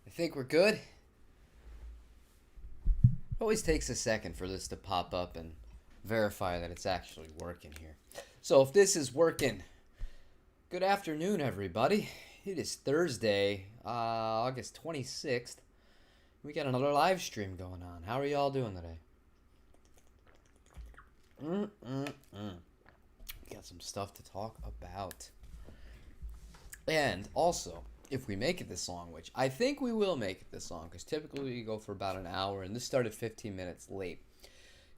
I think we're good. It always takes a second for this to pop up and verify that it's actually working here. So if this is working, good afternoon, everybody. It is Thursday, August 26th. We got another live stream going on. How are y'all doing today? We got some stuff to talk about. And also, if we make it this long, which I think we will make it this long, because typically we go for about an hour, and this started 15 minutes late.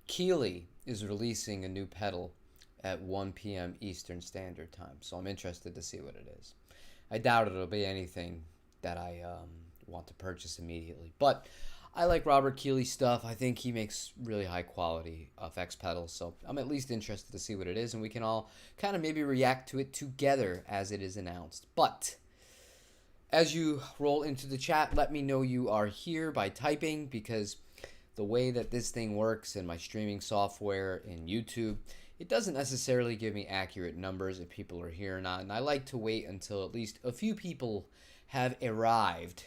Keeley is releasing a new pedal at 1 p.m. Eastern Standard Time, so I'm interested to see what it is. I doubt it'll be anything that I want to purchase immediately, but I like Robert Keeley's stuff. I think he makes really high quality effects pedals, so I'm at least interested to see what it is, and we can all kind of maybe react to it together as it is announced. But as you roll into the chat, let me know you are here by typing, because the way that this thing works in my streaming software in YouTube, it doesn't necessarily give me accurate numbers if people are here or not, and I like to wait until at least a few people have arrived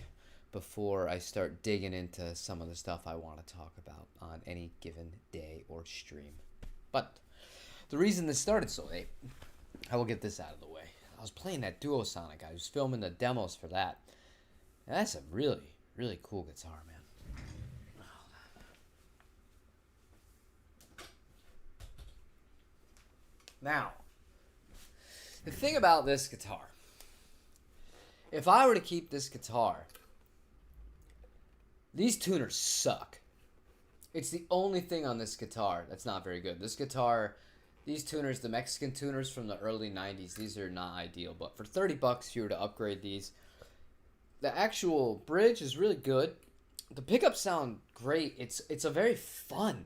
before I start digging into some of the stuff I want to talk about on any given day or stream. But the reason this started so late, I will get this out of the way. I was playing that Duosonic. I was filming the demos for that. And that's a really, really cool guitar, man. Now, the thing about this guitar, if I were to keep this guitar, these tuners suck. It's the only thing on this guitar that's not very good. This guitar, these tuners, the Mexican tuners from the early 90s, these are not ideal. But for 30 bucks, if you were to upgrade these, the actual bridge is really good. The pickups sound great. It's a very fun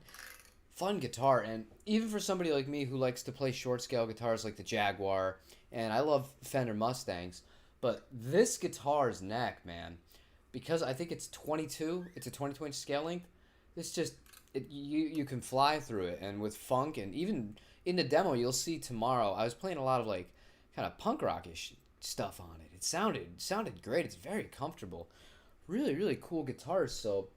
guitar. And even for somebody like me who likes to play short scale guitars like the Jaguar, and I love Fender Mustangs, but this guitar's neck, man, because I think it's 22, it's a 22-inch scale length, it's just, you can fly through it. And with funk, and even in the demo you'll see tomorrow, I was playing a lot of like kind of punk rockish stuff on it. It sounded great. It's very comfortable. Really, really cool guitars. So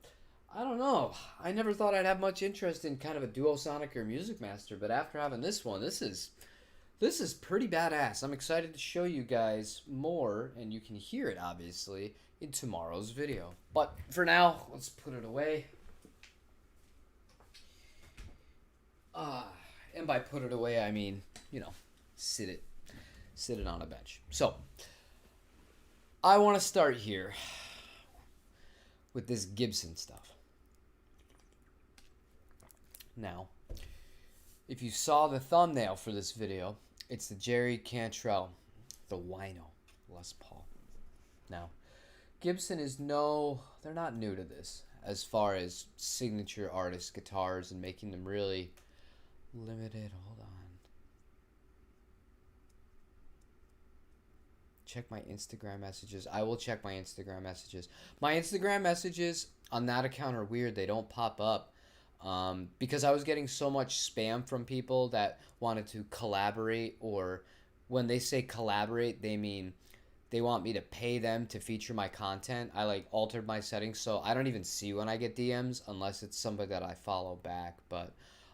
I don't know. I never thought I'd have much interest in kind of a Duosonic or Music Master, but after having this one, this is pretty badass. I'm excited to show you guys more, and you can hear it obviously in tomorrow's video. But for now, let's put it away. And by put it away, I mean, sit it on a bench. So, I want to start here with this Gibson stuff. Now, if you saw the thumbnail for this video, it's the Jerry Cantrell, the Wino Les Paul. Now, Gibson they're not new to this as far as signature artist guitars and making them really limited. Hold on. Check my Instagram messages. I will check my Instagram messages. My Instagram messages on that account are weird. They don't pop up because I was getting so much spam from people that wanted to collaborate, or when they say collaborate, they mean they want me to pay them to feature my content. I like altered my settings, so I don't even see when I get DMs unless it's somebody that I follow back. But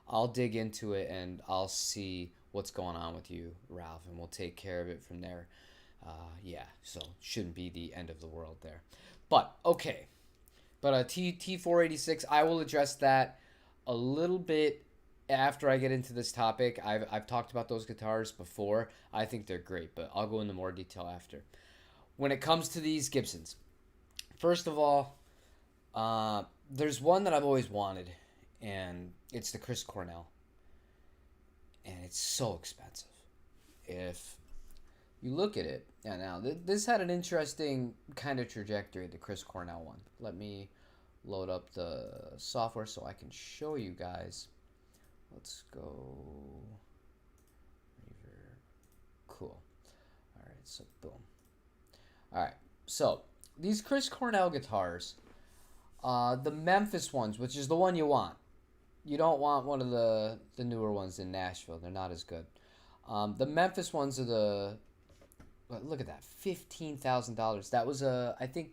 I'll dig into it and I'll see what's going on with you, Ralph, and we'll take care of it from there. So shouldn't be the end of the world there. But okay. But T486, I will address that a little bit after I get into this topic. I've talked about those guitars before. I think they're great, but I'll go into more detail after. When it comes to these Gibsons, first of all, there's one that I've always wanted, and it's the Chris Cornell. And it's so expensive. If you look at it, yeah, now this had an interesting kind of trajectory, the Chris Cornell one. Let me load up the software so I can show you guys. Let's go. Cool. All right, so boom. All right, so these Chris Cornell guitars, the Memphis ones, which is the one you want. You don't want one of the newer ones in Nashville. They're not as good. The Memphis ones are the, look at that, $15,000. That was I think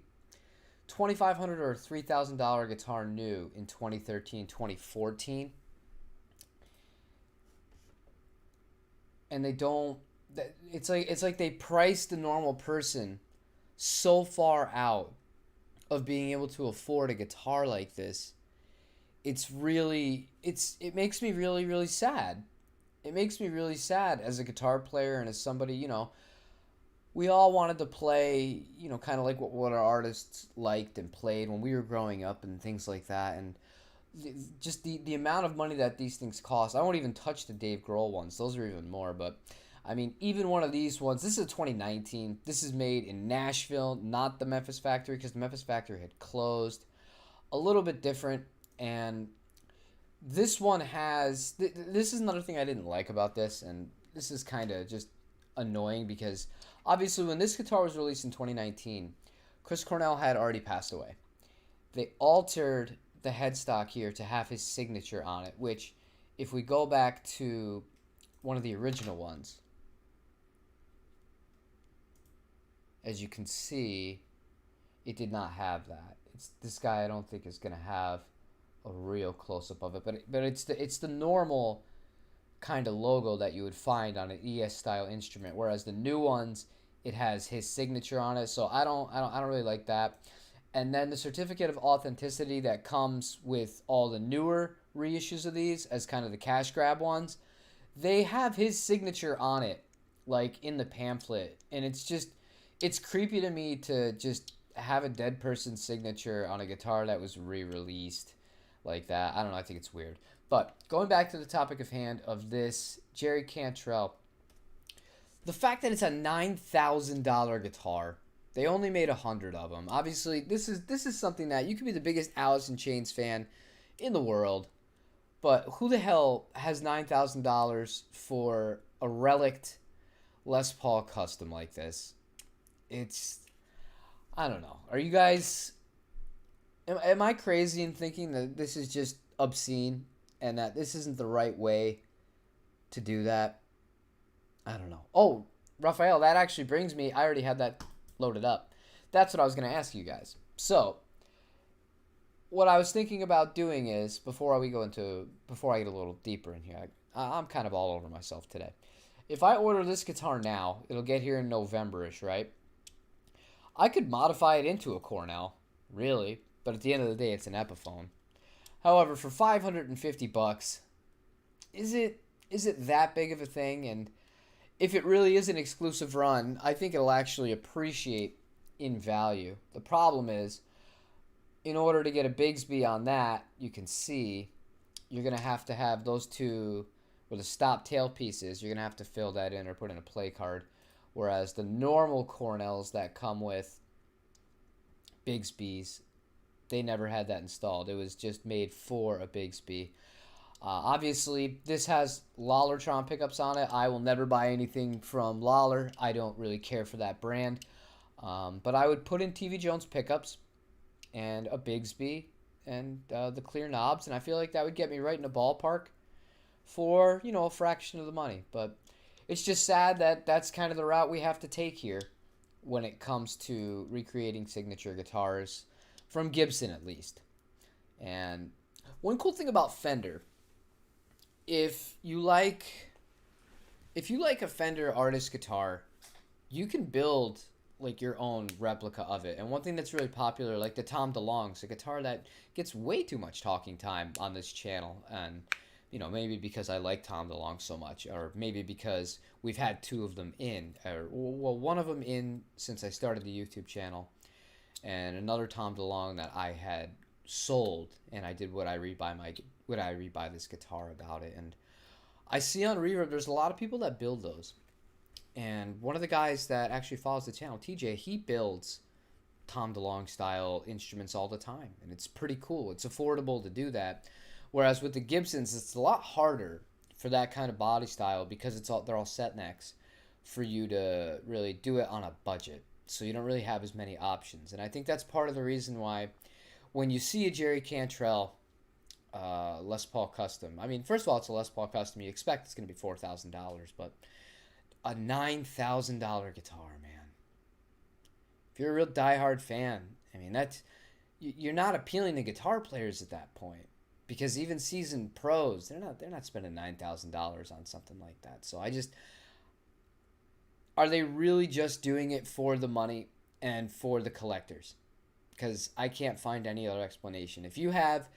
$2,500 or $3,000 guitar new in 2013, 2014, and they don't. It's like they priced the normal person so far out of being able to afford a guitar like this. It makes me really, really sad. It makes me really sad as a guitar player and as somebody, we all wanted to play, kind of like what our artists liked and played when we were growing up and things like that. And just the amount of money that these things cost. I won't even touch the Dave Grohl ones. Those are even more. But, I mean, even one of these ones, this is a 2019. This is made in Nashville, not the Memphis factory, because the Memphis factory had closed. A little bit different. And this one has... This is another thing I didn't like about this. And this is kind of just annoying because... Obviously, when this guitar was released in 2019, Chris Cornell had already passed away. They altered the headstock here to have his signature on it, which, if we go back to one of the original ones, as you can see, it did not have that. This guy I don't think is going to have a real close-up of it, but it's the normal kind of logo that you would find on an ES style instrument, whereas the new ones, it has his signature on it. So I don't really like that. And then the certificate of authenticity that comes with all the newer reissues of these as kind of the cash grab ones, they have his signature on it, like in the pamphlet. And it's creepy to me to just have a dead person's signature on a guitar that was re-released like that. I don't know, I think it's weird. But going back to the topic of hand of this Jerry Cantrell, the fact that it's a $9,000 guitar, they only made 100 of them. Obviously, this is something that you could be the biggest Alice in Chains fan in the world, but who the hell has $9,000 for a relict Les Paul custom like this? I don't know. Are you guys... Am I crazy in thinking that this is just obscene and that this isn't the right way to do that? I don't know. Oh, Raphael, that actually brings me... I already had that loaded up. That's what I was going to ask you guys. So, what I was thinking about doing is, before I get a little deeper in here, I'm kind of all over myself today. If I order this guitar now, it'll get here in November-ish, right? I could modify it into a Cornell, really, but at the end of the day, it's an Epiphone. However, for $550, is it that big of a thing? And if it really is an exclusive run, I think it'll actually appreciate in value. The problem is, in order to get a Bigsby on that, you can see, you're going to have those two, where the stop tail pieces, you're going to have to fill that in or put in a play card. Whereas the normal Cornells that come with Bigsbys, they never had that installed. It was just made for a Bigsby. Obviously, this has Lollartron pickups on it. I will never buy anything from Lollar. I don't really care for that brand. But I would put in TV Jones pickups and a Bigsby and the clear knobs, and I feel like that would get me right in the ballpark for, a fraction of the money. But it's just sad that that's kind of the route we have to take here when it comes to recreating signature guitars, from Gibson at least. And one cool thing about Fender, if you like a Fender artist guitar, you can build like your own replica of it. And one thing that's really popular, like the Tom DeLonge's, a guitar that gets way too much talking time on this channel, and maybe because I like Tom DeLonge so much, or maybe because we've had two of them in, or well, one of them in since I started the YouTube channel, and another Tom DeLonge that I had sold, and I did would I rebuy this guitar about it. And I see on Reverb there's a lot of people that build those, and one of the guys that actually follows the channel, TJ, he builds Tom DeLonge style instruments all the time, and it's pretty cool. It's affordable to do that. Whereas with the Gibsons, it's a lot harder for that kind of body style because they're all set necks for you to really do it on a budget. So you don't really have as many options. And I think that's part of the reason why when you see a Jerry Cantrell Les Paul Custom, I mean, first of all, it's a Les Paul Custom. You expect it's going to be $4,000, but a $9,000 guitar, man. If you're a real diehard fan, I mean, you're not appealing to guitar players at that point, because even seasoned pros, they're not spending $9,000 on something like that. So I just, are they really just doing it for the money and for the collectors? Because I can't find any other explanation. If you have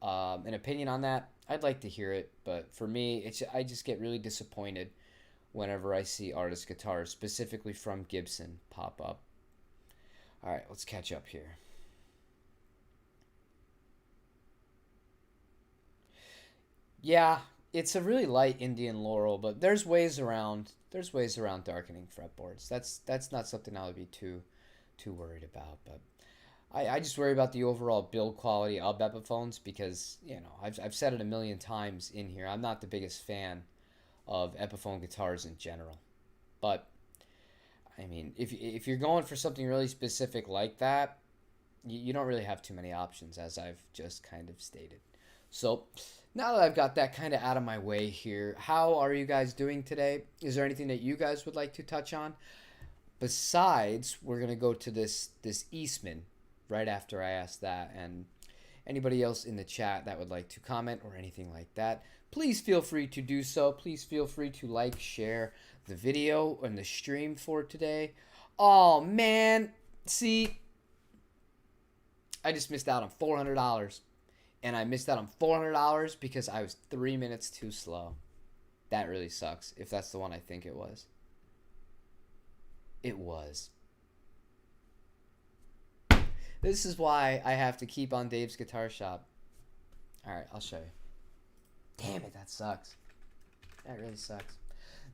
an opinion on that, I'd like to hear it. But for me, I just get really disappointed whenever I see artist guitars, specifically from Gibson, pop up. All right, let's catch up here. Yeah, it's a really light Indian laurel, but there's ways around. There's ways around darkening fretboards. That's not something I would be too worried about. But I just worry about the overall build quality of Epiphones because I've said it a million times in here. I'm not the biggest fan of Epiphone guitars in general, but I mean, if you're going for something really specific like that, you don't really have too many options, as I've just kind of stated. So now that I've got that kind of out of my way here, how are you guys doing today? Is there anything that you guys would like to touch on? Besides, we're gonna go to this Eastman right after I ask that, and anybody else in the chat that would like to comment or anything like that, please feel free to do so. Please feel free to like, share the video and the stream for today. Oh man, see, I just missed out on $400, and I missed out on $400 because I was 3 minutes too slow. That really sucks, if that's the one I think it was. It was. This is why I have to keep on Dave's Guitar Shop. Alright, I'll show you. Damn it, that sucks. That really sucks.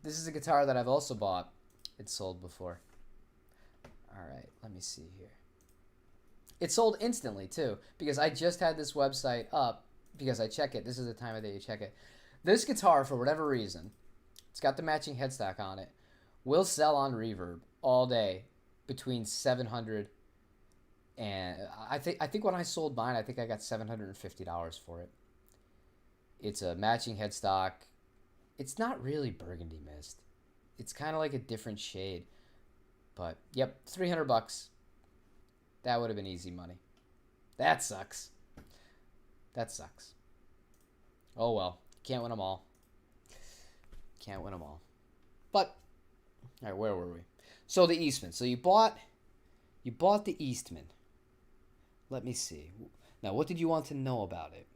This is a guitar that I've also bought. It's sold before. Alright, let me see here. It sold instantly, too, because I just had this website up, because I check it. This is the time of day you check it. This guitar, for whatever reason, it's got the matching headstock on it, will sell on Reverb all day between 700 and I think when I sold mine, I think I got $750 for it. It's a matching headstock. It's not really burgundy mist. It's kind of like a different shade. But yep, $300. That would have been easy money. That sucks. That sucks. Oh well, can't win them all. Can't win them all. But all right, where were we? So the Eastman. So you bought the Eastman. Let me see. Now, what did you want to know about it?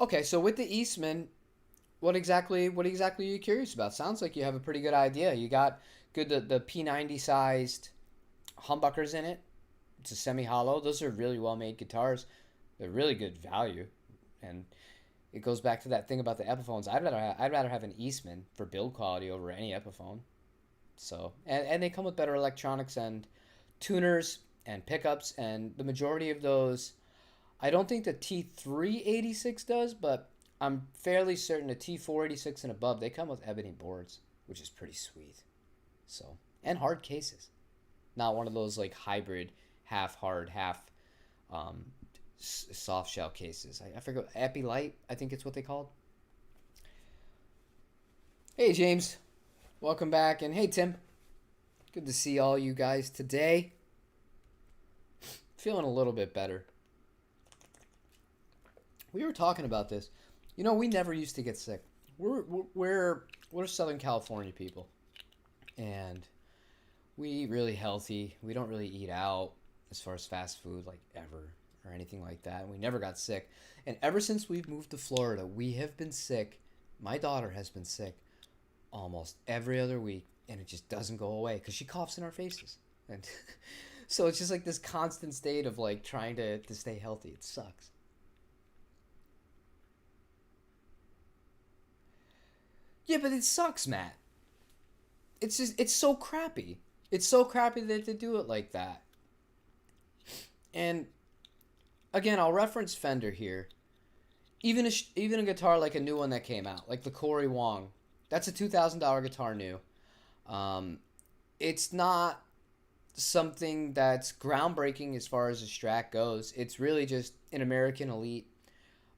Okay, so with the Eastman, what exactly are you curious about? Sounds like you have a pretty good idea. You got the P90 sized humbuckers in it. It's a semi-hollow. Those are really well-made guitars. They're really good value, and it goes back to that thing about the Epiphones. I'd rather have an Eastman for build quality over any Epiphone. So and they come with better electronics and tuners and pickups, and the majority of those, I don't think the T386 does, but I'm fairly certain the T486 and above, they come with ebony boards, which is pretty sweet. So, and hard cases, not one of those like hybrid, half hard, half soft shell cases. I forget, Epi Light, I think it's what they called. Hey James, welcome back, and hey Tim, good to see all you guys today. Feeling a little bit better. We were talking about this. You know, we never used to get sick. We're Southern California people, and we eat really healthy. We don't really eat out as far as fast food like ever or anything like that. We never got sick. And ever since we've moved to Florida, we have been sick. My daughter has been sick almost every other week, and it just doesn't go away because she coughs in our faces. And so it's just like this constant state of like trying to stay healthy. It sucks. Yeah, but it sucks, Matt. It's so crappy. It's so crappy that they do it like that. And again, I'll reference Fender here. Even a guitar like a new one that came out, like the Corey Wong, that's a $2,000 guitar new. It's not something that's groundbreaking as far as the Strat goes. It's really just an American Elite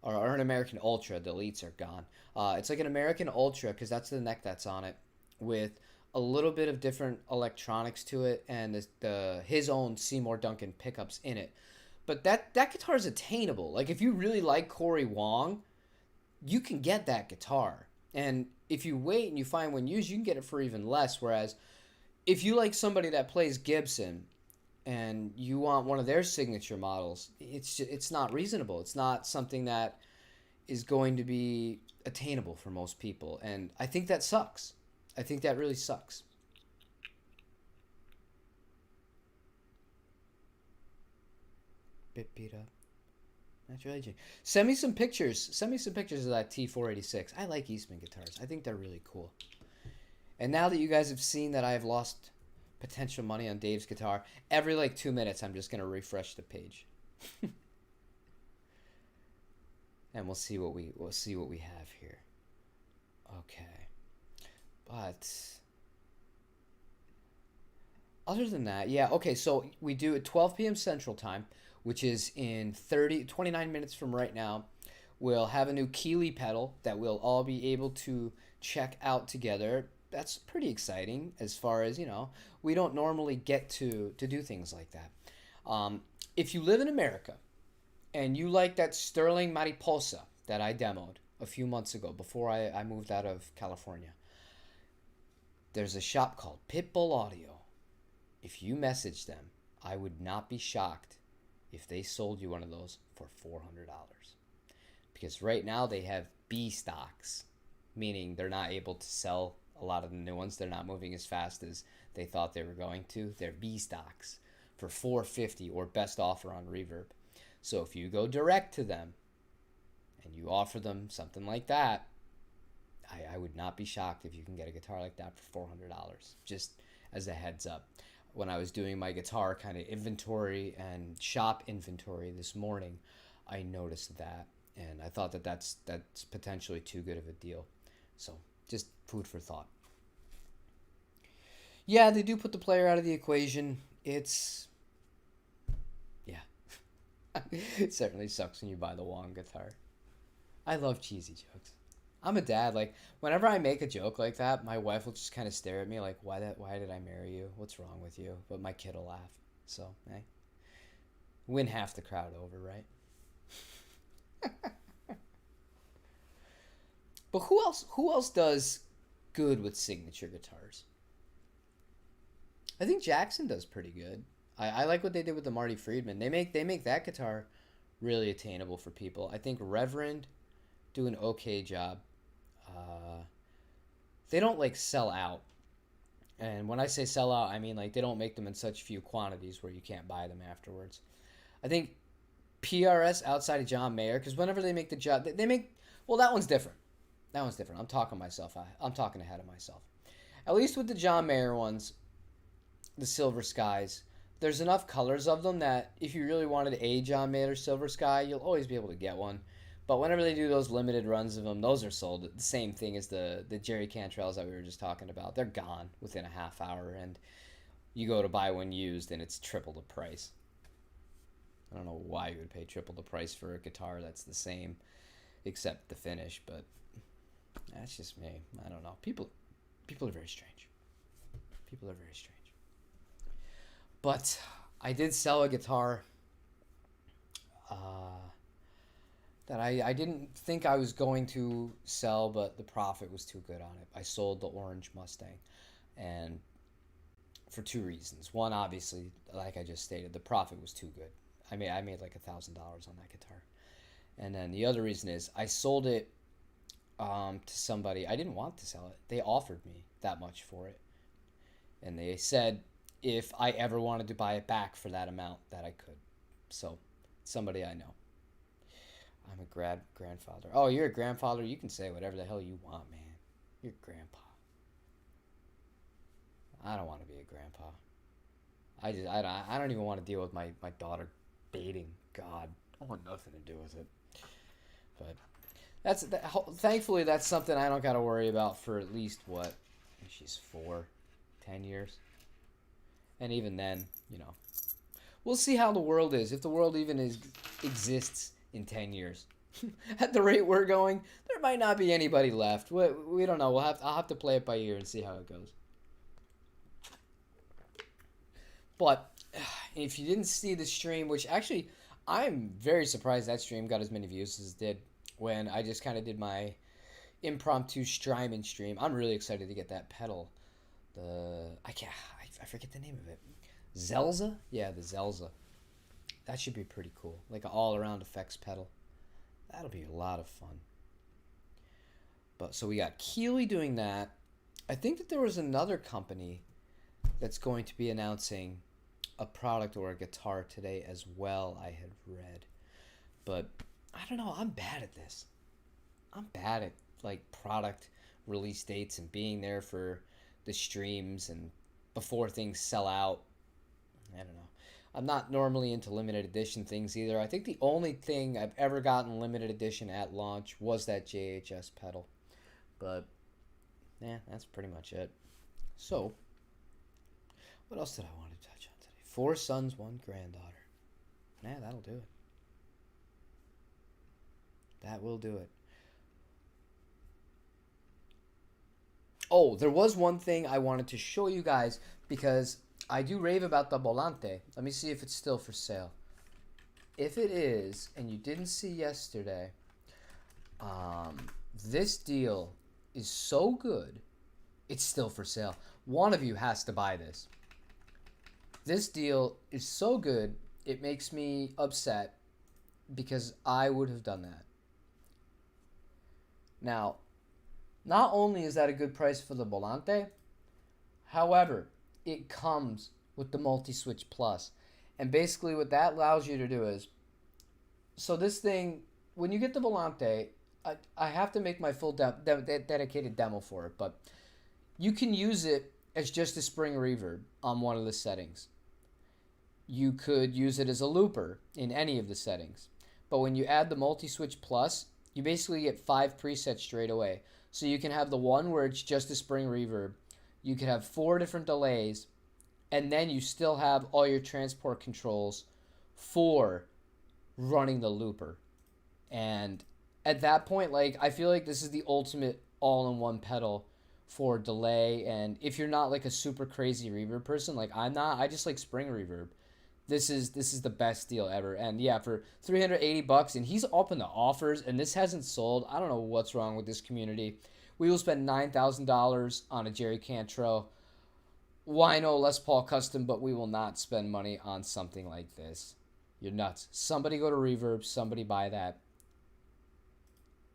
or an American Ultra. The Elites are gone. It's like an American Ultra because that's the neck that's on it, with a little bit of different electronics to it and his own Seymour Duncan pickups in it. But that guitar is attainable. Like if you really like Corey Wong, you can get that guitar. And if you wait and you find one used, you can get it for even less. Whereas if you like somebody that plays Gibson and you want one of their signature models, it's not reasonable. It's not something that is going to be attainable for most people. And I think that sucks. I think that really sucks. Bit beat up. Natural aging. Send me some pictures. Send me some pictures of that T486. I like Eastman guitars. I think they're really cool. And now that you guys have seen that I've lost potential money on Dave's guitar, every like 2 minutes I'm just gonna refresh the page. And we'll see what we have here. Okay. But other than that, yeah, okay, so we do at 12 p.m. Central Time, which is in 29 minutes from right now. We'll have a new Keeley pedal that we'll all be able to check out together. That's pretty exciting as far as, we don't normally get to do things like that. If you live in America and you like that Sterling Mariposa that I demoed a few months ago before I moved out of California, there's a shop called Pitbull Audio. If you message them, I would not be shocked if they sold you one of those for $400. Because right now they have B stocks, meaning they're not able to sell a lot of the new ones. They're not moving as fast as they thought they were going to. They're B stocks for $450 or best offer on Reverb. So if you go direct to them and you offer them something like that, I would not be shocked if you can get a guitar like that for $400, just as a heads up. When I was doing my guitar kind of inventory and shop inventory this morning, I noticed that, and I thought that's potentially too good of a deal. So just food for thought. Yeah, they do put the player out of the equation. It certainly sucks when you buy the Wong guitar. I love cheesy jokes. I'm a dad. Like, whenever I make a joke like that, my wife will just kind of stare at me like, why did I marry you? What's wrong with you? But my kid will laugh. So, hey, win half the crowd over, right? But who else does good with signature guitars? I think Jackson does pretty good. I like what they did with the Marty Friedman. They make that guitar really attainable for people. I think Reverend do an okay job. They don't like sell out, and when I say sell out, I mean like they don't make them in such few quantities where you can't buy them afterwards. I think PRS outside of John Mayer, because whenever they make the job, they make, well, that one's different. I'm talking ahead of myself. At least with the John Mayer ones, the Silver Skies, there's enough colors of them that if you really wanted a John Mayer Silver Sky, you'll always be able to get one. But whenever they do those limited runs of them, those are sold. The same thing as the Jerry Cantrells that we were just talking about. They're gone within a half hour, and you go to buy one used, and it's triple the price. I don't know why you would pay triple the price for a guitar that's the same, except the finish, but that's just me. I don't know. People are very strange. People are very strange. But I did sell a guitar that I didn't think I was going to sell, but the profit was too good on it. I sold the Orange Mustang, and for two reasons. One, obviously, like I just stated, the profit was too good. I made like $1,000 on that guitar. And then the other reason is I sold it to somebody. I didn't want to sell it. They offered me that much for it. And they said if I ever wanted to buy it back for that amount, that I could. So, somebody I know. I'm a grandfather. Oh, you're a grandfather? You can say whatever the hell you want, man. You're grandpa. I don't want to be a grandpa. I don't even want to deal with my daughter dating. God, I want nothing to do with it. But thankfully that's something I don't got to worry about for at least what, she's 10 years. And even then, we'll see how the world is. If the world even exists in 10 years, At the rate we're going, there might not be anybody left. We don't know. I'll have to play it by ear and see how it goes. But if you didn't see the stream, which actually I'm very surprised that stream got as many views as it did when I just kind of did my impromptu streaming stream. I'm really excited to get that pedal. I forget the name of it. Zelza? Yeah, the Zelza. That should be pretty cool. Like an all-around effects pedal. That'll be a lot of fun. But so we got Keeley doing that. I think that there was another company that's going to be announcing a product or a guitar today as well, I had read. But I don't know, I'm bad at this. I'm bad at like product release dates and being there for the streams and before things sell out. I don't know. I'm not normally into limited edition things either. I think the only thing I've ever gotten limited edition at launch was that JHS pedal. But, yeah, that's pretty much it. So, what else did I want to touch on today? 4 sons, 1 granddaughter. Yeah, that'll do it. That will do it. Oh, there was one thing I wanted to show you guys because I do rave about the Volante. Let me see if it's still for sale. If it is, and you didn't see yesterday, this deal is so good, it's still for sale. One of you has to buy this. This deal is so good, it makes me upset because I would have done that. Now, not only is that a good price for the Volante, however, it comes with the Multi-Switch Plus. And basically what that allows you to do is, so this thing, when you get the Volante, I have to make my full dedicated demo for it, but you can use it as just a spring reverb on one of the settings. You could use it as a looper in any of the settings. But when you add the Multi-Switch Plus, you basically get 5 presets straight away. So you can have the one where it's just a spring reverb. You could have 4 different delays, and then you still have all your transport controls for running the looper. And at that point, like, I feel like this is the ultimate all-in-one pedal for delay. And if you're not like a super crazy reverb person, like I'm not, I just like spring reverb. This is the best deal ever. And yeah, for $380, and he's up in the offers, and this hasn't sold. I don't know what's wrong with this community. We will spend $9,000 on a Jerry Cantrell Wino Les Paul Custom, but we will not spend money on something like this. You're nuts. Somebody go to Reverb. Somebody buy that.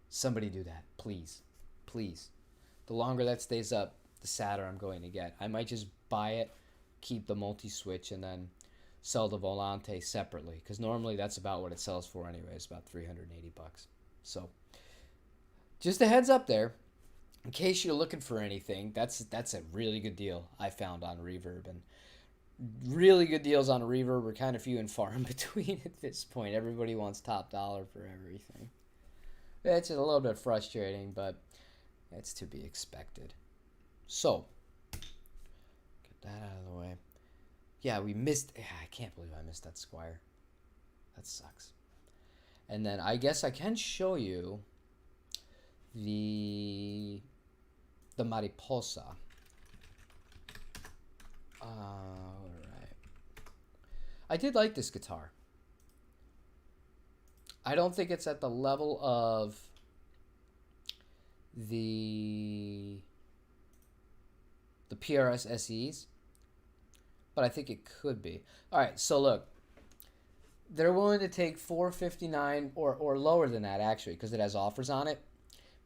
Somebody do that. Please. Please. The longer that stays up, the sadder I'm going to get. I might just buy it, keep the multi-switch, and then sell the Volante separately. Because normally that's about what it sells for anyway. It's about $380. So, just a heads up there. In case you're looking for anything, that's a really good deal I found on Reverb. And really good deals on Reverb are kind of few and far in between at this point. Everybody wants top dollar for everything. It's a little bit frustrating, but it's to be expected. So, get that out of the way. Yeah, we missed... I can't believe I missed that Squire. That sucks. And then I guess I can show you the Mariposa. Alright. I did like this guitar. I don't think it's at the level of the PRS SEs, but I think it could be. Alright, so look. They're willing to take $459 or lower than that, actually, because it has offers on it.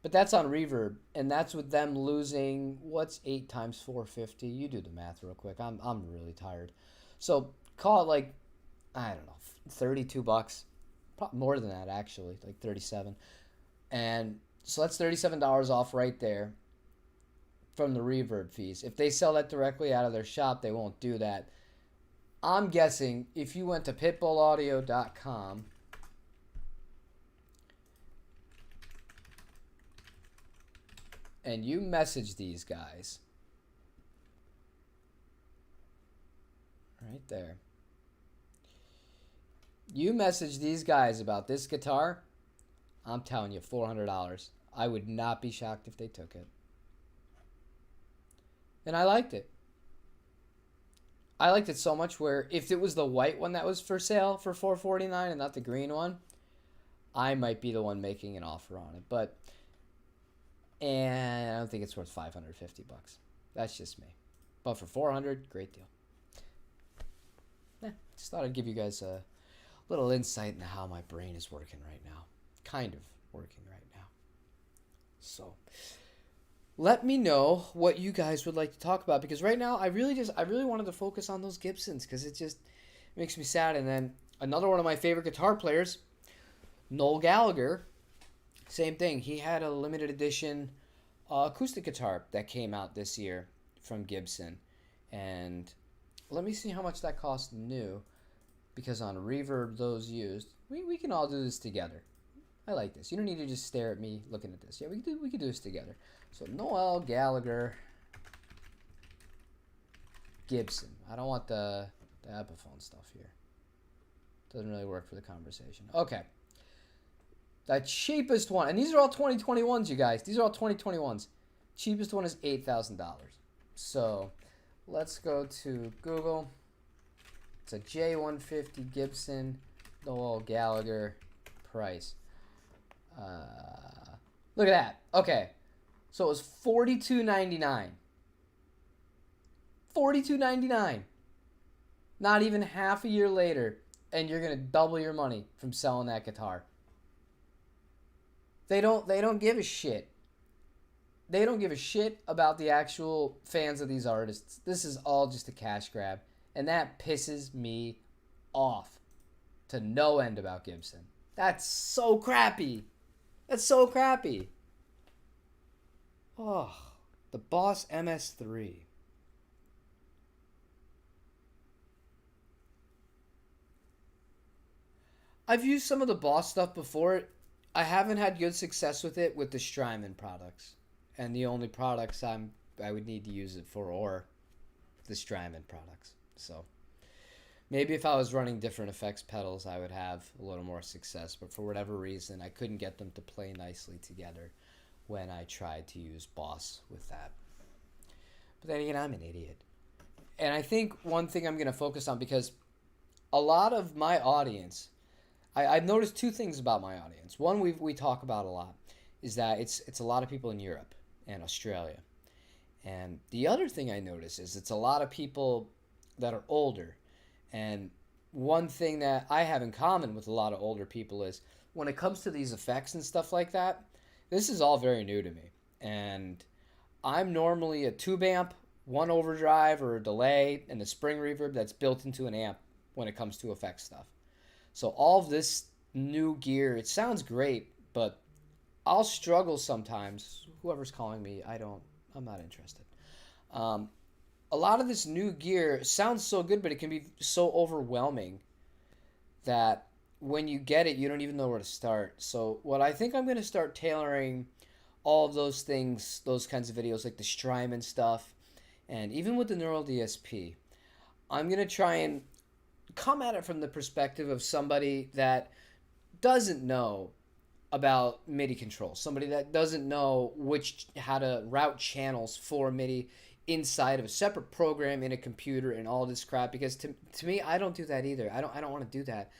But that's on Reverb, and that's with them losing, what's 8 times 450? You do the math real quick. I'm really tired. So call it like, I don't know, $32. Probably more than that, actually, like 37. And so that's $37 off right there from the Reverb fees. If they sell that directly out of their shop, they won't do that. I'm guessing if you went to pitbullaudio.com and you message these guys right there, you message these guys about this guitar, I'm telling you, $400. I would not be shocked if they took it. And I liked it. I liked it so much where if it was the white one that was for sale for $449 and not the green one, I might be the one making an offer on it. But and I don't think it's worth $550. That's just me. But for $400, great deal. Just thought I'd give you guys a little insight into how my brain is working right now. Kind of working right now. So let me know what you guys would like to talk about, because right now I really wanted to focus on those Gibsons because it just makes me sad. And then another one of my favorite guitar players, Noel Gallagher, same thing. He had a limited edition acoustic guitar that came out this year from Gibson, and let me see how much that cost new, because on Reverb those used, we can all do this together. I like this. You don't need to just stare at me looking at this. Yeah, we can do this together. So Noel Gallagher Gibson. I don't want the Epiphone stuff here. Doesn't really work for the conversation. Okay. The cheapest one, and these are all 2021s, you guys. These are all 2021s. Cheapest one is $8,000. So let's go to Google. It's a J150 Gibson Noel Gallagher price. Look at that. Okay. So it was $42.99. $42.99. Not even half a year later, and you're gonna double your money from selling that guitar. They don't give a shit. They don't give a shit about the actual fans of these artists. This is all just a cash grab, and that pisses me off to no end about Gibson. That's so crappy. That's so crappy. Oh, the Boss MS3. I've used some of the Boss stuff before. I haven't had good success with it with the Strymon products. And the only products I would need to use it for are the Strymon products. So maybe if I was running different effects pedals, I would have a little more success. But for whatever reason, I couldn't get them to play nicely together when I tried to use Boss with that. But then again, I'm an idiot. And I think one thing I'm going to focus on, because a lot of my audience, I've noticed two things about my audience. One, we talk about a lot, is that it's a lot of people in Europe and Australia. And the other thing I notice is it's a lot of people that are older. And one thing that I have in common with a lot of older people is when it comes to these effects and stuff like that, this is all very new to me. And I'm normally a tube amp, one overdrive or a delay, and a spring reverb that's built into an amp when it comes to effects stuff. So all of this new gear, it sounds great, but I'll struggle sometimes. Whoever's calling me, I'm not interested. A lot of this new gear sounds so good, but it can be so overwhelming that when you get it, you don't even know where to start. So what I think I'm going to start tailoring all of those things, those kinds of videos, like the Strymon stuff, and even with the Neural DSP, I'm going to try and come at it from the perspective of somebody that doesn't know about MIDI control, somebody that doesn't know how to route channels for MIDI inside of a separate program in a computer and all this crap, because to me, I don't do that either. I don't want to do that.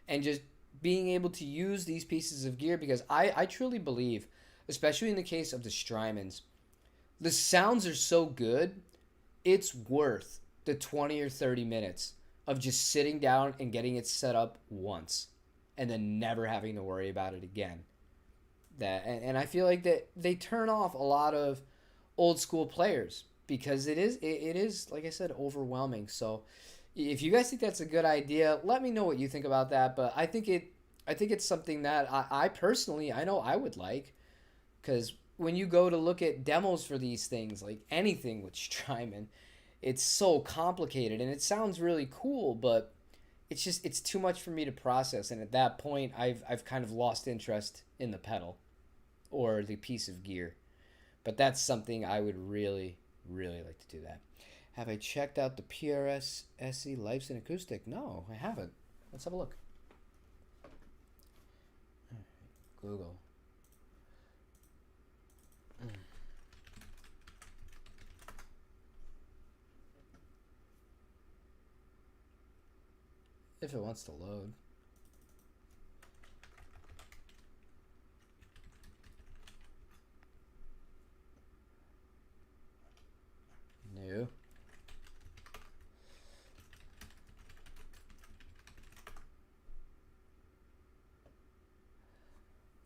And just being able to use these pieces of gear, because I truly believe, especially in the case of the Strymons, the sounds are so good, it's worth the 20 or 30 minutes of just sitting down and getting it set up once and then never having to worry about it again. And I feel like that they turn off a lot of old school players, because it is like I said, overwhelming. So if you guys think that's a good idea, let me know what you think about that. But I think it's something that I personally, I know I would like, because when you go to look at demos for these things, like anything with Strymon, it's so complicated and it sounds really cool, but it's too much for me to process. And at that point, I've kind of lost interest in the pedal or the piece of gear. But that's something I would really, really like to do that. Have I checked out the PRS SE Lifeson Acoustic? No, I haven't. Let's have a look. Google. If it wants to load. New.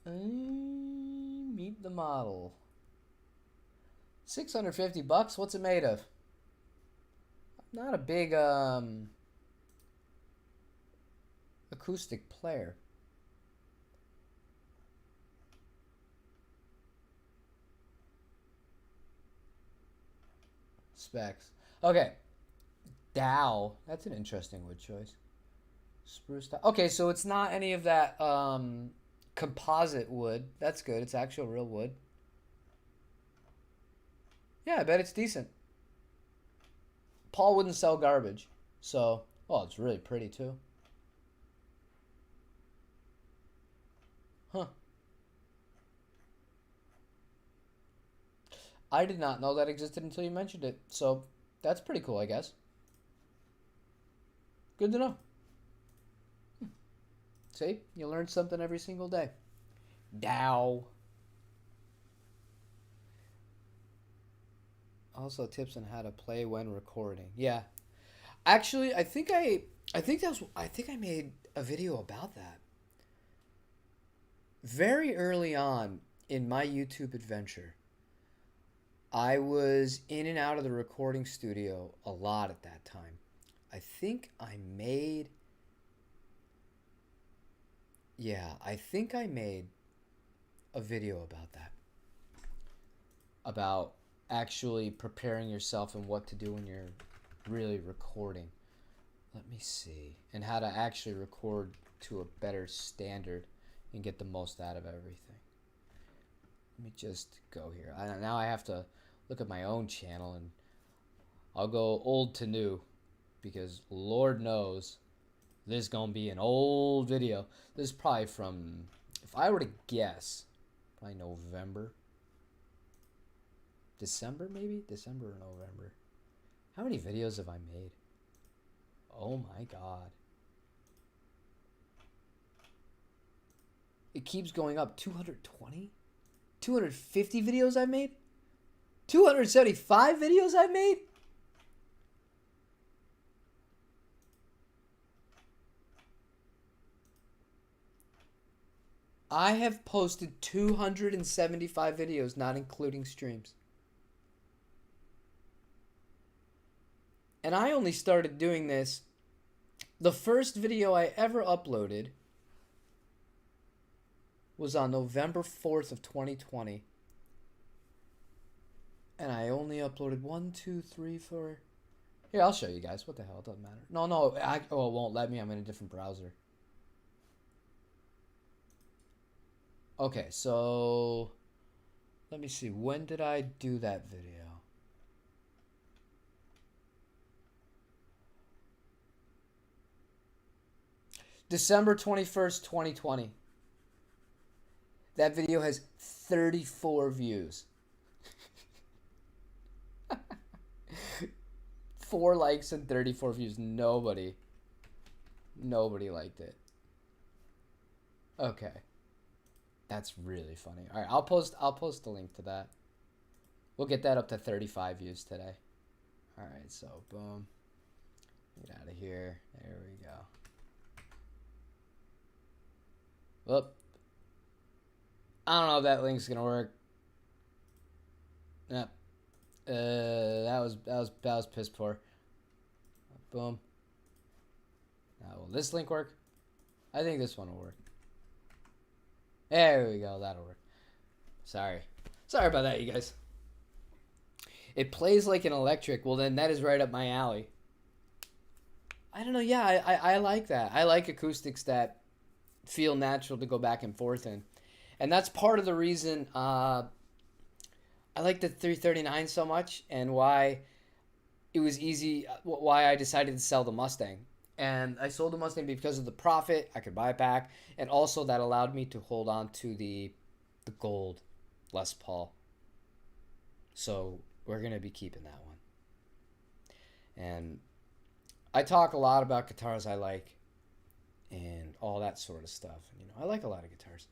Meet the model. $650. What's it made of? Not a big acoustic player. Specs. Okay. Dow. That's an interesting wood choice. Spruce. Okay, so it's not any of that composite wood. That's good. It's actual real wood. Yeah, I bet it's decent. Paul wouldn't sell garbage. So, oh, it's really pretty too. Huh. I did not know that existed until you mentioned it. So, that's pretty cool, I guess. Good to know. See? You learn something every single day. Dow. Also tips on how to play when recording. Yeah. Actually, I think I made a video about that. Very early on in my YouTube adventure, I was in and out of the recording studio a lot at that time. I think I made a video about that. About actually preparing yourself and what to do when you're really recording. Let me see. And how to actually record to a better standard and get the most out of everything. Let me just go here. Now I have to look at my own channel, and I'll go old to new because Lord knows this is going to be an old video. This is probably from, if I were to guess, probably November. December maybe? December or November. How many videos have I made? Oh my God. It keeps going up. 220? 250 videos I've made? 275 videos I've made? I have posted 275 videos, not including streams. And I only started doing this. The first video I ever uploaded was on November 4th of 2020. And I only uploaded 1, 2, 3, 4. Here, I'll show you guys. What the hell? It doesn't matter. No. It won't let me. I'm in a different browser. Okay, so let me see. When did I do that video? December 21st, 2020. That video has 34 views. 4 likes and 34 views. Nobody liked it. Okay. That's really funny. All right, I'll post a link to that. We'll get that up to 35 views today. All right, so boom. Get out of here. There we go. Whoop. I don't know if that link's gonna work. Yep. That was piss poor. Boom. Now, will this link work? I think this one will work. There we go. That'll work. Sorry about that, you guys. It plays like an electric. Well, then that is right up my alley. I don't know. Yeah, I like that. I like acoustics that feel natural to go back and forth in. And that's part of the reason I like the 339 so much, and why it was easy, why I decided to sell the Mustang. And I sold the Mustang because of the profit. I could buy it back, and also that allowed me to hold on to the gold Les Paul. So we're gonna be keeping that one. And I talk a lot about guitars I like and all that sort of stuff. You know, I like a lot of guitars.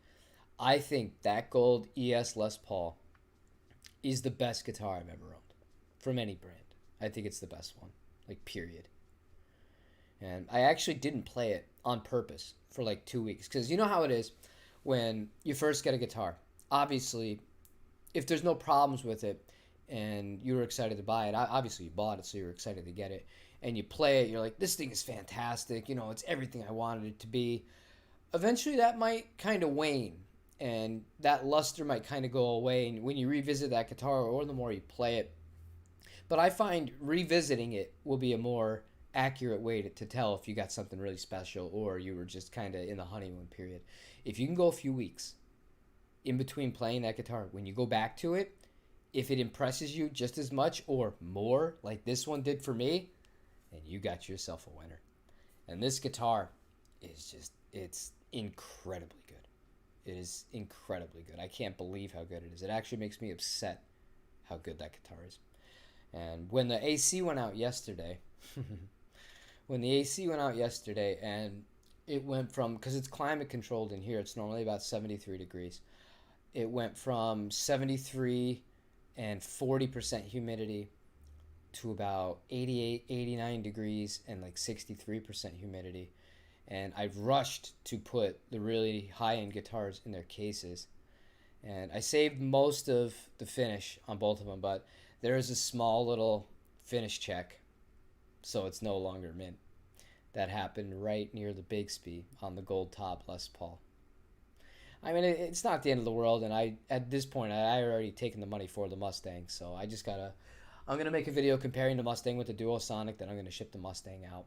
I think that gold ES Les Paul is the best guitar I've ever owned from any brand. I think it's the best one, like period. And I actually didn't play it on purpose for like 2 weeks because you know how it is when you first get a guitar. Obviously, if there's no problems with it and you were excited to buy it, obviously you bought it, so you were excited to get it, and you play it, you're like, this thing is fantastic, you know, it's everything I wanted it to be. Eventually that might kind of wane and that luster might kind of go away, and when you revisit that guitar or the more you play it, but I find revisiting it will be a more accurate way to tell if you got something really special or you were just kind of in the honeymoon period. If you can go a few weeks in between playing that guitar, when you go back to it, if it impresses you just as much or more, like this one did for me, then you got yourself a winner. And this guitar is just, it's incredibly good. It is incredibly good. I can't believe how good it is. It actually makes me upset how good that guitar is. And when the AC went out yesterday, and it went from, because it's climate controlled in here, it's normally about 73 degrees. It went from 73 and 40% humidity to about 88, 89 degrees and like 63% humidity. And I rushed to put the really high-end guitars in their cases. And I saved most of the finish on both of them, but there is a small little finish check, so it's no longer mint. That happened right near the Bigsby on the gold top Les Paul. I mean, it's not the end of the world, and at this point I already taken the money for the Mustang, so I'm gonna make a video comparing the Mustang with the Duosonic. Then I'm gonna ship the Mustang out.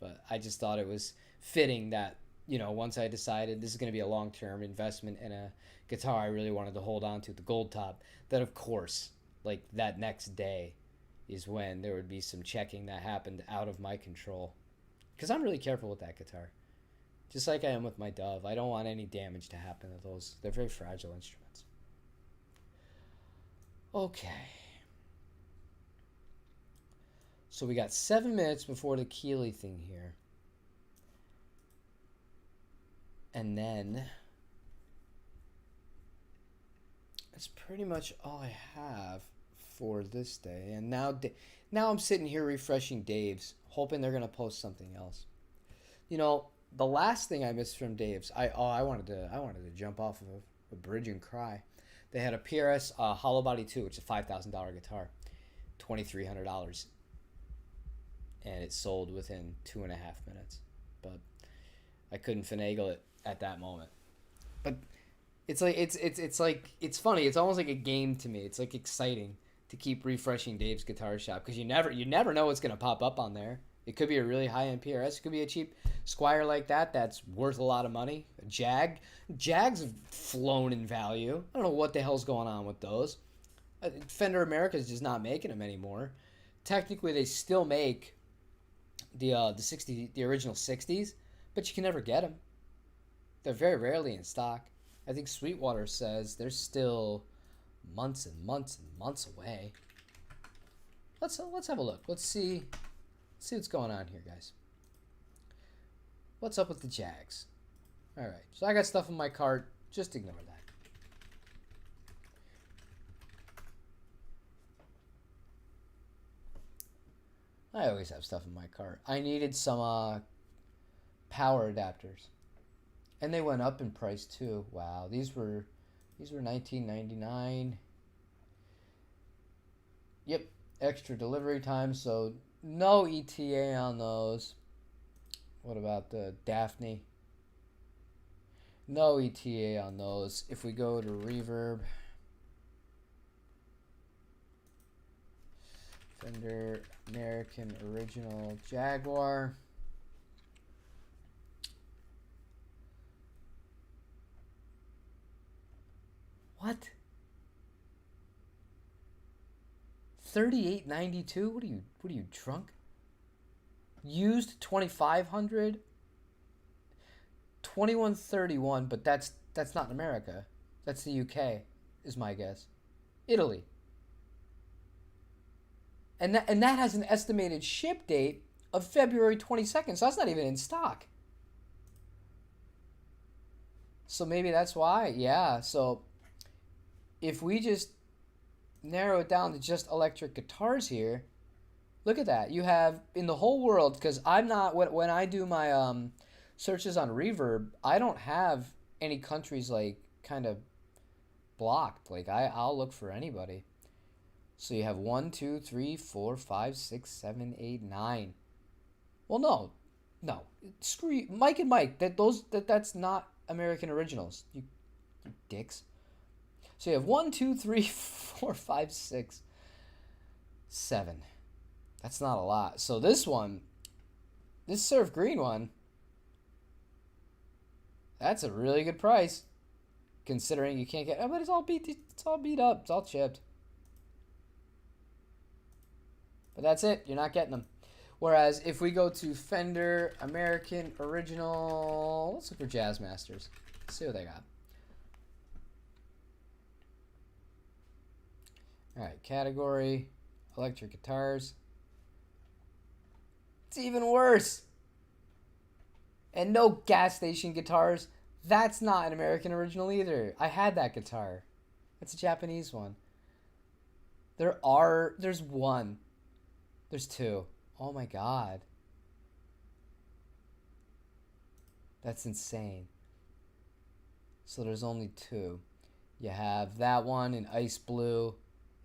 But I just thought it was fitting that, you know, once I decided this is gonna be a long-term investment in a guitar I really wanted to hold on to, the gold top, that of course, like that next day is when there would be some checking that happened out of my control. Because I'm really careful with that guitar. Just like I am with my Dove. I don't want any damage to happen to those. They're very fragile instruments. Okay. So we got 7 minutes before the Keeley thing here. And then that's pretty much all I have for this day. And now I'm sitting here refreshing Dave's, hoping they're gonna post something else. You know, the last thing I missed from Dave's, I wanted to jump off of a bridge and cry. They had a PRS Hollow Body 2, which is a $5,000 guitar, $2,300, and it sold within 2.5 minutes. But I couldn't finagle it at that moment. But it's like it's funny. It's almost like a game to me. It's like exciting to keep refreshing Dave's Guitar Shop because you never know what's gonna pop up on there. It could be a really high-end PRS. It could be a cheap Squire like that that's worth a lot of money. A Jag. Jags have flown in value. I don't know what the hell's going on with those. Fender America is just not making them anymore. Technically, they still make the original 60s, but you can never get them. They're very rarely in stock. I think Sweetwater says they're still months and months and months away. Let's have a look. Let's see what's going on here, guys. What's up with the Jags? All right, so I got stuff in my cart. Just ignore that. I always have stuff in my cart. I needed some power adapters, and they went up in price too. Wow, these were $19.99. Yep, extra delivery time, so no ETA on those. What about the Daphne? No ETA on those. If we go to Reverb, Fender American Original Jaguar. What? $38.92? What are you drunk? Used 2,500, 2131, but that's not in America. That's the UK, is my guess. Italy. And that has an estimated ship date of February 22nd, so that's not even in stock. So maybe that's why. Yeah. So if we just narrow it down to just electric guitars here, look at that. You have in the whole world, because I'm not when I do my searches on Reverb, I don't have any countries like kind of blocked. Like I'll look for anybody. So you have 1, 2, 3, 4, 5, 6, 7, 8, 9. Well, no. Screw you. Mike and Mike. That's not American originals. You dicks. So you have 1, 2, 3, 4, 5, 6, 7. That's not a lot. So this surf green one, that's a really good price, considering you can't get. Oh, but it's all beat up. It's all chipped. But that's it. You're not getting them. Whereas if we go to Fender American Original, let's look for Jazz Masters. Let's see what they got. All right, category, electric guitars. It's even worse. And no gas station guitars. That's not an American Original either. I had that guitar. That's a Japanese one. There's one. There's two. Oh my god. That's insane. So there's only two. You have that one in ice blue,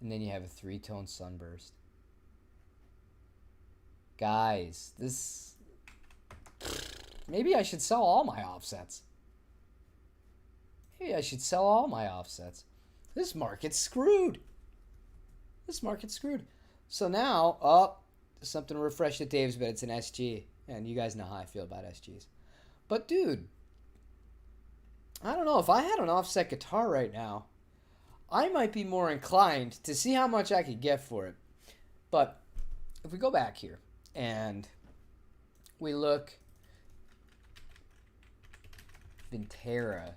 and then you have a 3-tone sunburst. Guys, this... Maybe I should sell all my offsets. This market's screwed. So now, something to refresh the Dave's, but it's an SG. And you guys know how I feel about SGs. But dude, I don't know. If I had an offset guitar right now, I might be more inclined to see how much I could get for it. But if we go back here and we look Vintera.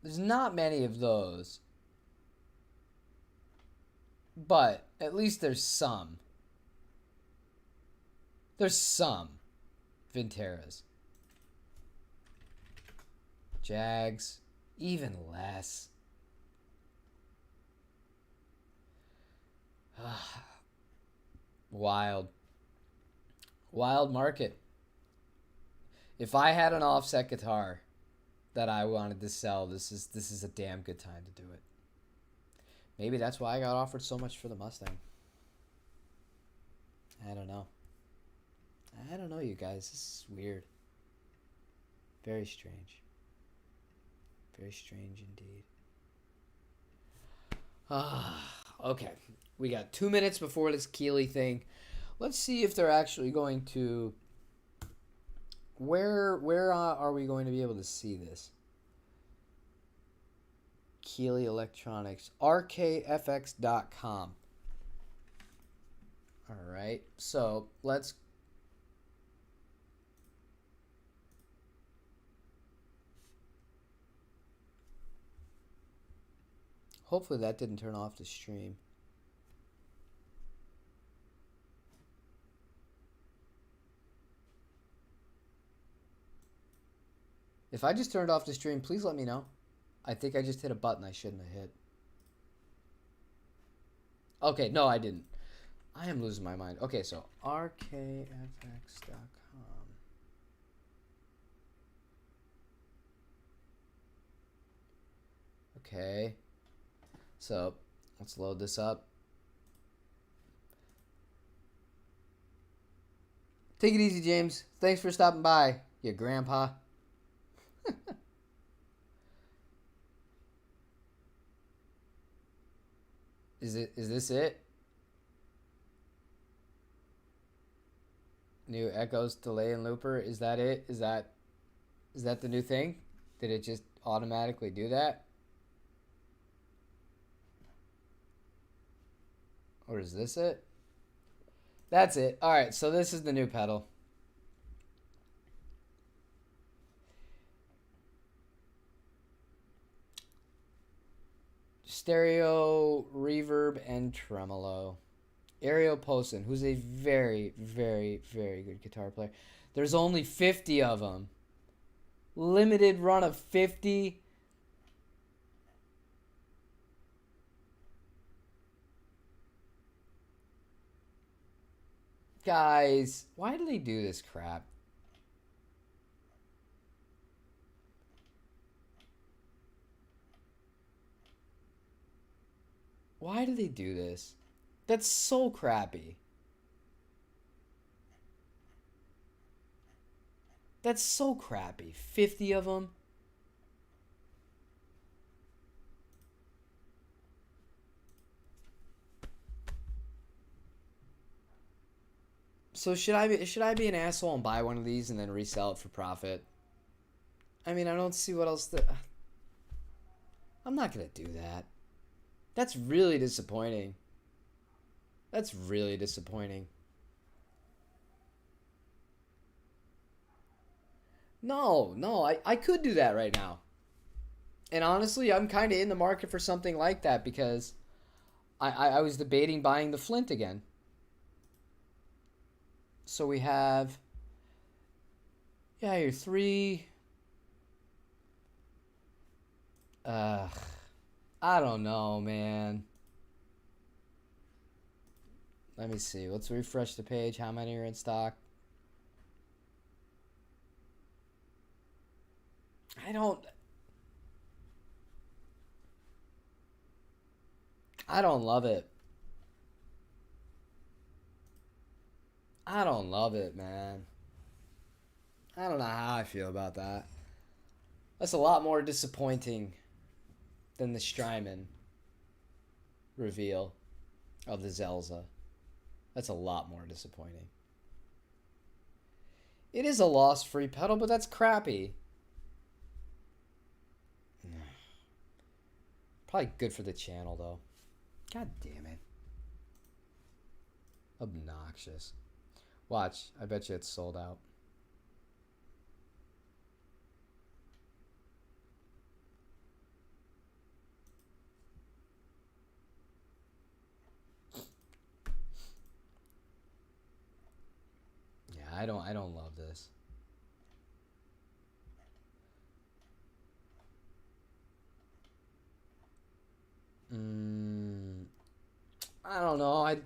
There's not many of those. But at least there's some. There's some Vinteras. Jags, even less. Wild market. If I had an offset guitar that I wanted to sell, this is a damn good time to do it. Maybe that's why I got offered so much for the Mustang. I don't know, you guys. This is weird. Very strange. Very strange indeed. Okay. We got 2 minutes before this Keeley thing. Let's see if they're actually going to... Where are we going to be able to see this? Keeley Electronics. rkfx.com. Alright, so let's... Hopefully that didn't turn off the stream. If I just turned off the stream, please let me know. I think I just hit a button I shouldn't have hit. Okay, no, I didn't. I am losing my mind. Okay, so rkfx.com. Okay. So, let's load this up. Take it easy, James. Thanks for stopping by, you grandpa. Is this it? New echoes, delay, and looper. Is that it? Is that the new thing? Did it just automatically do that? Or is this it? That's it. All right, so this is the new pedal. Stereo, reverb, and tremolo. Ariel Posen, who's a very, very, very good guitar player. There's only 50 of them. Limited run of 50. Guys, why do they do this crap? Why do they do this? That's so crappy. That's so crappy. 50 of them. So should I be an asshole and buy one of these and then resell it for profit? I mean, I don't see what else I'm not going to do that. That's really disappointing. That's really disappointing. No, I could do that right now. And honestly, I'm kind of in the market for something like that because I was debating buying the Flint again. So we have, yeah, your three. I don't know, man. Let me see. Let's refresh the page. How many are in stock? I don't love it. I don't love it, man. I don't know how I feel about that. That's a lot more disappointing than the Strymon reveal of the Zelza. That's a lot more disappointing. It is a loss-free pedal, but that's crappy. Probably good for the channel, though. God damn it. Obnoxious. Watch. I bet you it's sold out. Yeah, I don't love this. I don't know.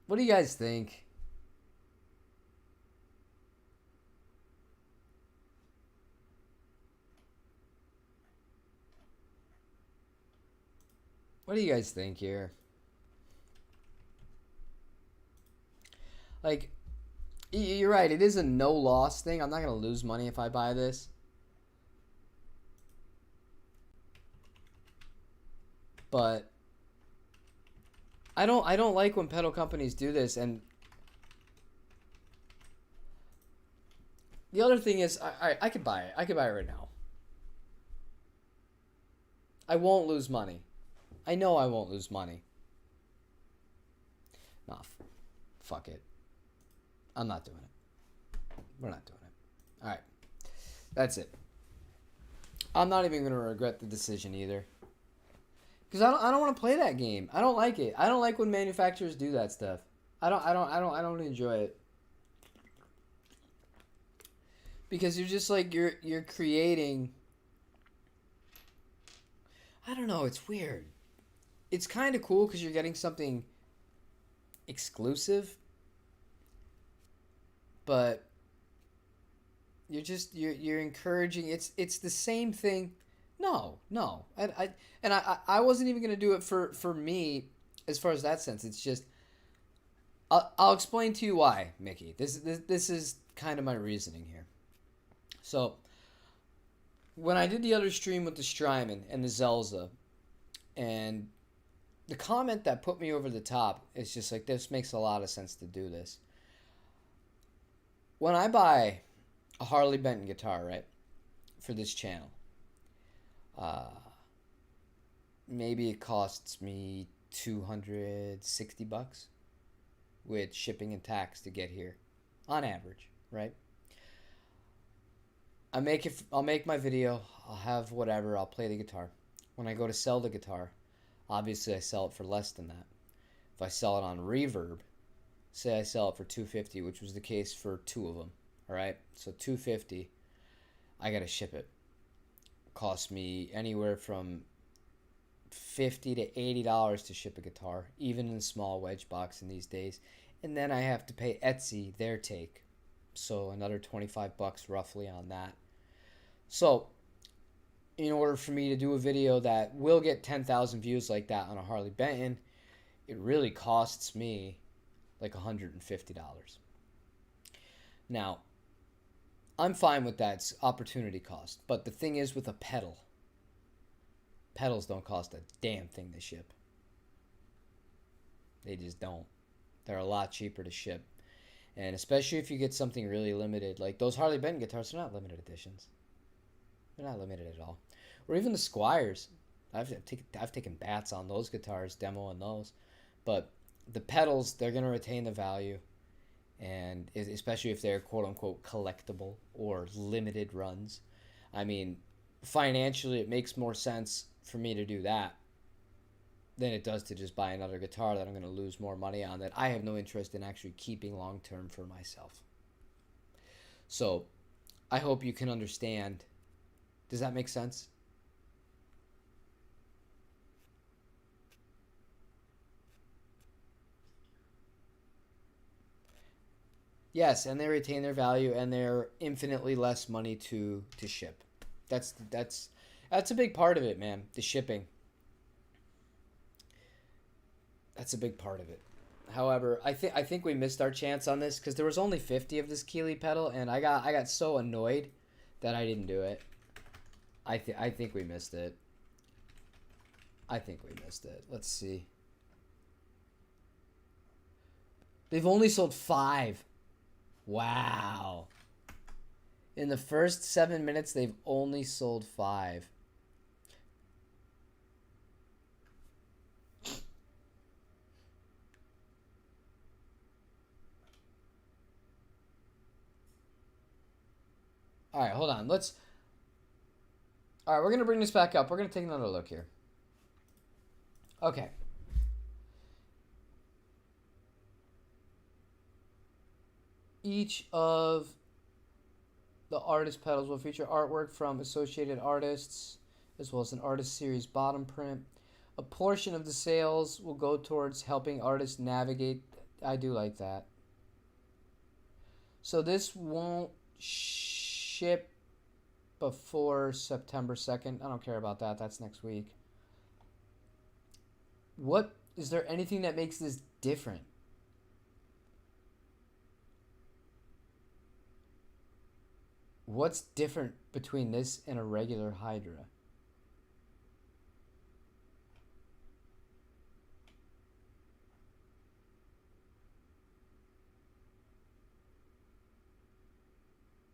What do you guys think? What do you guys think here? Like, you're right. It is a no loss thing. I'm not gonna lose money if I buy this. But I don't like when pedal companies do this. And the other thing is, I could buy it. I could buy it right now. I won't lose money. I know I won't lose money. Nah, fuck it. I'm not doing it. We're not doing it. All right. That's it. I'm not even going to regret the decision either. Because I don't want to play that game. I don't like it. I don't like when manufacturers do that stuff. I don't enjoy it. Because you're just like you're creating, I don't know, it's weird. It's kind of cool cuz you're getting something exclusive. But you're encouraging, it's the same thing. No. I wasn't even going to do it for me as far as that sense. It's just I'll explain to you why, Mickey. This is kind of my reasoning here. So, when I did the other stream with the Strymon and the Zelza, and the comment that put me over the top is just like, this makes a lot of sense to do this. When I buy a Harley Benton guitar, right, for this channel, maybe it costs me $260 with shipping and tax to get here, on average, right? I'll make my video. I'll have whatever. I'll play the guitar. When I go to sell the guitar, obviously I sell it for less than that. If I sell it on Reverb, say I sell it for 250, which was the case for two of them. All right, so 250. I gotta ship it. Costs me anywhere from $50 to $80 to ship a guitar, even in a small wedge box in these days. And then I have to pay Etsy their take, so another $25 roughly on that. So in order for me to do a video that will get 10,000 views like that on a Harley Benton, it really costs me like $150. Now, I'm fine with that. It's opportunity cost. But the thing is with a pedal, pedals don't cost a damn thing to ship. They just don't. They're a lot cheaper to ship. And especially if you get something really limited, like those Harley Benton guitars, they're not limited editions. They're not limited at all. Or even the Squires. I've taken bats on those guitars, demoing those. But the pedals, they're going to retain the value. And especially if they're quote-unquote collectible or limited runs. I mean, financially, it makes more sense for me to do that than it does to just buy another guitar that I'm going to lose more money on that I have no interest in actually keeping long-term for myself. So, I hope you can understand. Does that make sense? Yes, and they retain their value, and they're infinitely less money to ship. That's a big part of it, man. The shipping. That's a big part of it. However, I think we missed our chance on this because there was only 50 of this Keeley pedal, and I got so annoyed that I didn't do it. I think we missed it. I think we missed it. Let's see. They've only sold 5. Wow. In the first 7 minutes, they've only sold 5. All right, hold on. All right, we're going to bring this back up. We're going to take another look here. Okay. Each of the artist pedals will feature artwork from associated artists, as well as an artist series bottom print. A portion of the sales will go towards helping artists navigate. I do like that. So this won't ship before September 2nd. I don't care about that. That's next week. What is there anything that makes this different? What's different between this and a regular Hydra?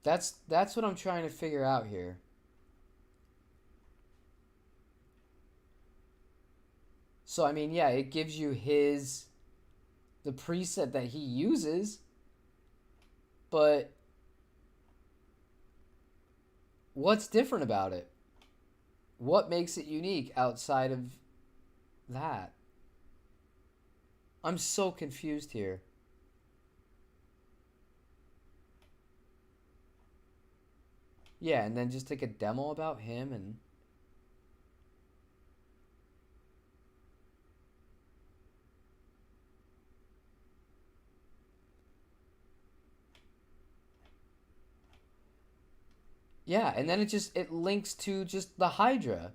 That's what I'm trying to figure out here. So I mean, yeah, it gives you the preset that he uses, but what's different about it? What makes it unique outside of that? I'm so confused here. Yeah, and then just take a demo about him and... Yeah, and then it links to just the Hydra.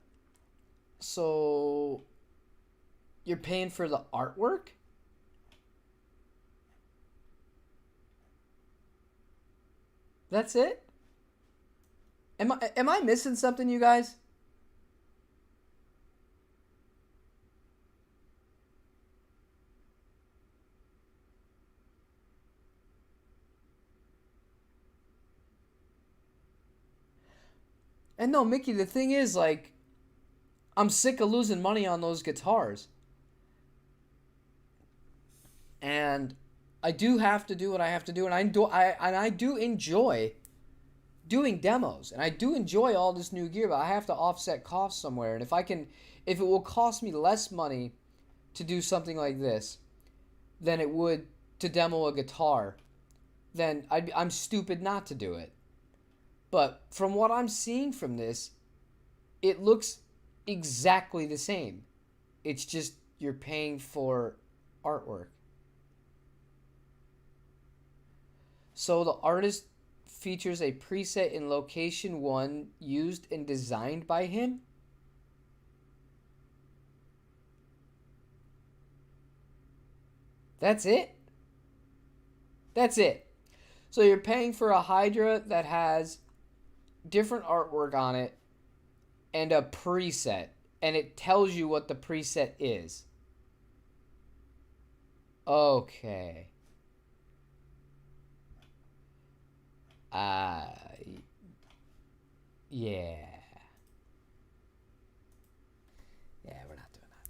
So you're paying for the artwork? That's it? Am I missing something, you guys? And no, Mickey, the thing is, like, I'm sick of losing money on those guitars. And I do have to do what I have to do, and I do enjoy doing demos, and I do enjoy all this new gear, but I have to offset costs somewhere. And if it will cost me less money to do something like this than it would to demo a guitar, then I'm stupid not to do it. But from what I'm seeing from this, it looks exactly the same. It's just you're paying for artwork. So the artist features a preset in location 1 used and designed by him. That's it? That's it. So you're paying for a Hydra that has different artwork on it and a preset, and it tells you what the preset is. Okay. Yeah. Yeah, we're not doing that.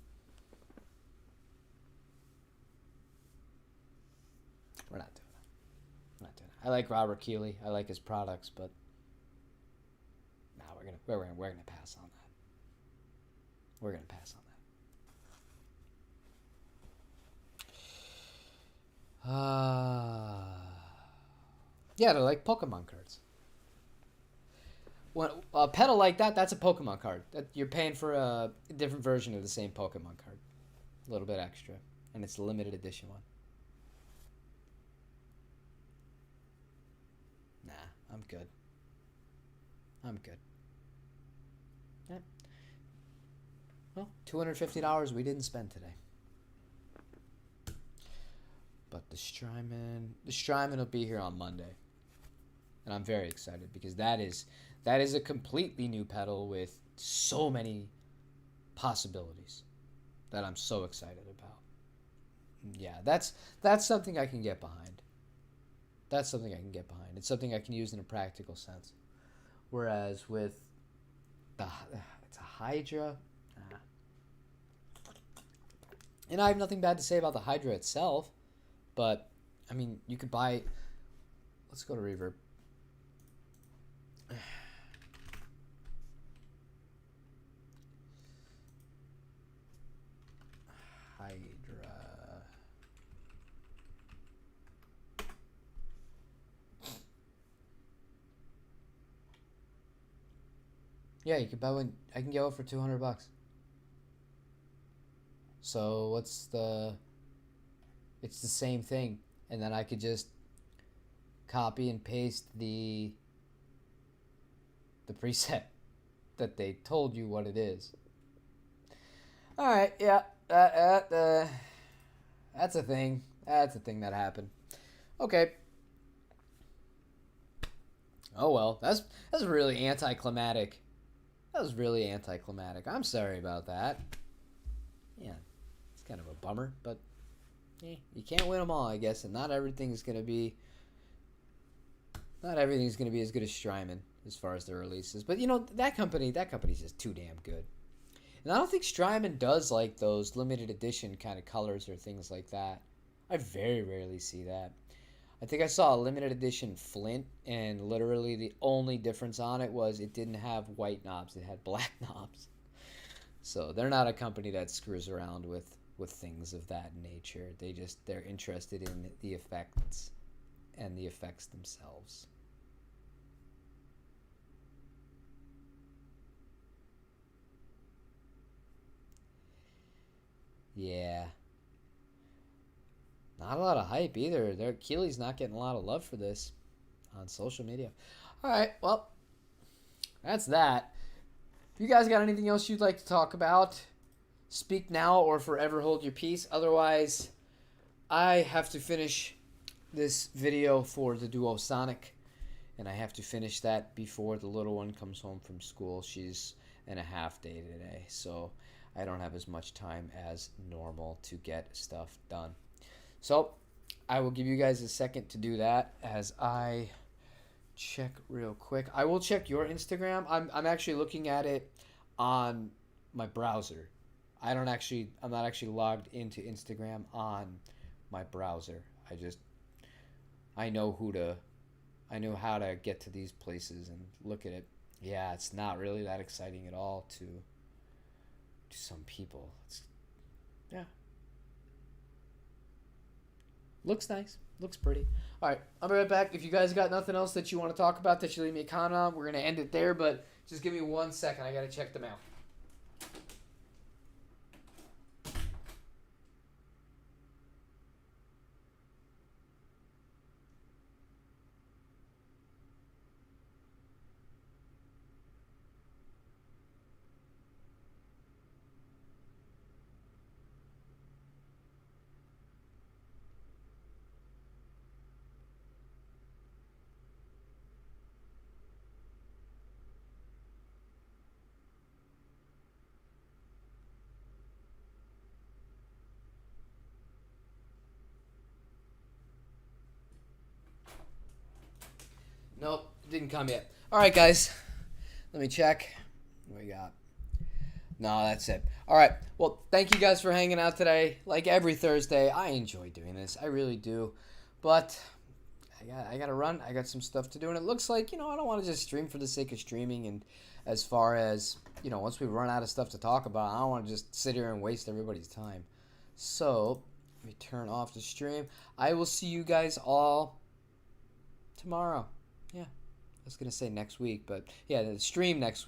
We're not doing that. We're not doing that. I like Robert Keeley. I like his products, but no, we're gonna pass on that. We're gonna pass on that. Yeah, they're like Pokemon cards. When a pedal like that, that's a Pokemon card. You're paying for a different version of the same Pokemon card. A little bit extra. And it's a limited edition one. Nah, I'm good. I'm good. Yeah. Well, $250 we didn't spend today. But the Strymon will be here on Monday. And I'm very excited because that is a completely new pedal with so many possibilities that I'm so excited about. Yeah, that's something I can get behind. That's something I can get behind. It's something I can use in a practical sense. Whereas with it's a Hydra. And I have nothing bad to say about the Hydra itself, but I mean, you could buy. Let's go to Reverb. Hydra. Yeah, you could buy one. I can get one for $200. So what's the? It's the same thing, and then I could just copy and paste the preset that they told you what it is. All right, yeah, that's a thing. That's a thing that happened. Okay. Oh well, that's really anticlimactic. That was really anticlimactic. I'm sorry about that. Yeah, it's kind of a bummer, but you can't win them all, I guess, and not everything's gonna be as good as Strymon as far as their releases. But you know, that company's just too damn good. And I don't think Strymon does like those limited edition kind of colors or things like that. I very rarely see that. I think I saw a limited edition Flint, and literally the only difference on it was it didn't have white knobs, it had black knobs. So they're not a company that screws around with things of that nature. They're interested in the effects and the effects themselves. Yeah. Not a lot of hype either. Keeley's not getting a lot of love for this on social media. All right, well, that's that. If you guys got anything else you'd like to talk about, speak now or forever hold your peace. Otherwise, I have to finish this video for the Duosonic, and I have to finish that before the little one comes home from school. She's in a half day today, so I don't have as much time as normal to get stuff done. So I will give you guys a second to do that as I check real quick. I will check your Instagram. I'm actually looking at it on my browser. I'm not actually logged into Instagram on my browser. I know I know how to get to these places and look at it. Yeah, it's not really that exciting at all to some people. Yeah, looks nice, looks pretty. All right, I'll be right back. If you guys got nothing else that you want to talk about that you leave me a comment on, we're gonna end it there. But just give me 1 second. I gotta check the mail. Nope, didn't come yet. All right, guys, let me check. What we got? No, that's it. All right. Well, thank you guys for hanging out today. Like every Thursday, I enjoy doing this. I really do. But I got to run. I got some stuff to do. And it looks like, I don't want to just stream for the sake of streaming. And as far as, once we run out of stuff to talk about, I don't want to just sit here and waste everybody's time. So, let me turn off the stream. I will see you guys all tomorrow. Yeah. I was going to say next week, but yeah, the stream next week.